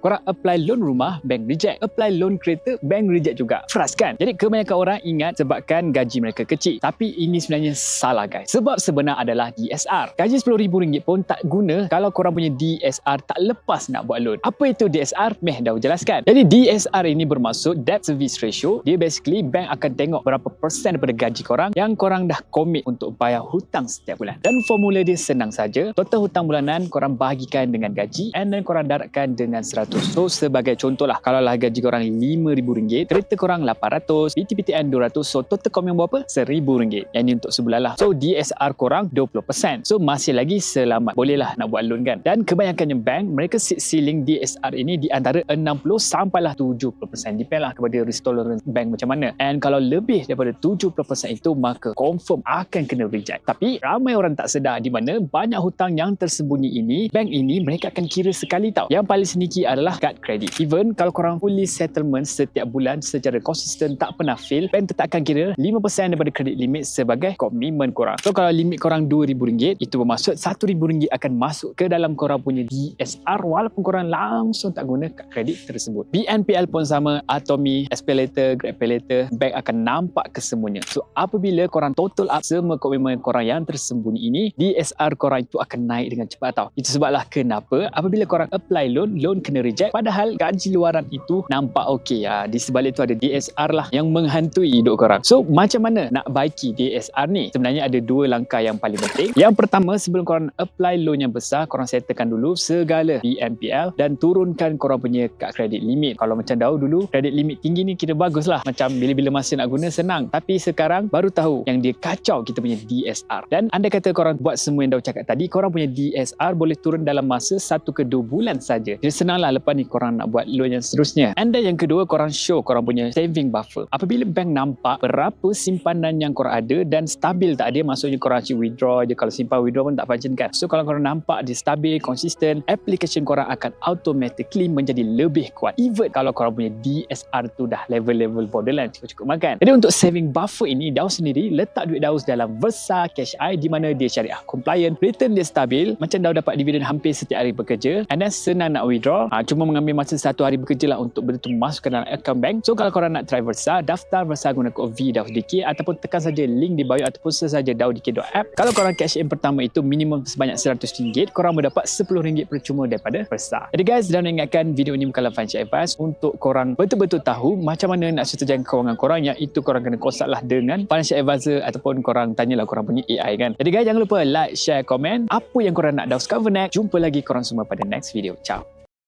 Korang apply loan rumah, bank reject. Apply loan kereta, bank reject juga. Frust kan? Jadi kebanyakan orang ingat sebabkan gaji mereka kecil. Tapi ini sebenarnya salah guys. Sebab sebenar adalah DSR. Gaji RM10,000 pun tak guna kalau korang punya DSR tak lepas nak buat loan. Apa itu DSR? Meh dah jelaskan. Jadi DSR ini bermaksud Debt Service Ratio. Dia basically bank akan tengok berapa persen daripada gaji korang yang korang dah komit untuk bayar hutang setiap bulan. Dan formula dia senang saja. Total hutang bulanan korang bahagikan dengan gaji and then korang daratkan dengan 100. So sebagai contoh lah, kalau lah gaji korang RM5,000, kereta korang RM800, PTPTN RM200, so total komit berapa? RM1,000. Yang ni untuk sebulan lah. So DSR korang 20%. So masih lagi selamat. Boleh lah nak buat loan kan. Dan kebanyakannya bank, mereka set ceiling DSR ini di antara 60 sampailah 70%. Depend lah kepada risk tolerance bank macam mana. And kalau lebih daripada 70% itu, maka confirm akan kena reject. Tapi ramai orang tak sedar di mana banyak hutang yang tersembunyi ini, bank ini mereka akan kira sekali tau. Yang paling sneaky adalah kad kredit. Even kalau korang fully settlement setiap bulan secara konsisten tak pernah fail, bank tetap akan kira 5% daripada kredit limit sebagai komitmen korang. So kalau limit korang RM2,000, itu bermaksud RM1,000 akan masuk ke dalam korang punya DSR walaupun korang langsung tak guna kad kredit tersebut. BNPL pun sama, Atomy, SPayLater, GrabPayLater, bank akan nampak kesemuanya. So apabila korang total up semua komitmen korang yang tersembunyi ini, DSR korang itu akan naik dengan cepat tau. Itu sebablah kenapa apabila korang apply loan kena reject padahal gaji luaran itu nampak okey. Di sebalik itu ada DSR lah yang menghantui hidup korang. So macam mana nak baiki DSR ni? Sebenarnya ada dua langkah yang paling penting. Yang pertama, sebelum korang apply loan yang besar, korang settlekan dulu segala BNPL dan turunkan korang punya kad kredit limit. Kalau macam dulu kredit limit tinggi ni kira bagus lah. Macam bila-bila masa nak guna senang. Tapi sekarang baru tahu yang dia kacau kita punya DSR. Dan andai kata korang buat semua yang dah cakap tadi, korang punya DSR boleh turun dalam masa 1 ke 2 bulan saja. Jadi senanglah lepas ni korang nak buat loan yang seterusnya. And then yang kedua, korang show korang punya saving buffer. Apabila bank nampak berapa simpanan yang korang ada dan stabil tak ada, maksudnya korang asyik withdraw je. Kalau simpan withdraw pun tak function kan. So kalau korang nampak dia stabil, konsisten, application korang akan automatically menjadi lebih kuat. Even kalau korang punya DSR tu dah level-level borderline, cukup makan. Jadi untuk saving buffer ini, Daus sendiri letak duit Daus dalam Versa Cash Eye di mana dia syariah compliant, return dia stabil, macam Daus dapat dividen hampir setiap hari bekerja, and then senang nak withdraw. Cuma mengambil masa 1 hari bekerja lah untuk betul-betul masuk ke dalam account bank. So kalau korang nak try Versa, daftar Versa guna kod VDAUSDK ataupun tekan saja link di bio ataupun search saja daudk.app. Kalau korang cash in pertama itu minimum sebanyak RM100, korang mendapat RM10 percuma daripada Versa. Jadi guys, dan ingatkan video ini bukanlah financial advice, untuk korang betul-betul tahu macam mana nak setujukan kewangan korang, yang itu korang kena consult lah dengan financial advisor ataupun korang tanyalah korang punya AI kan. Jadi guys, jangan lupa like, share, komen apa yang korang nak Daus cover next. Jumpa lagi korang semua pada next video. Ciao.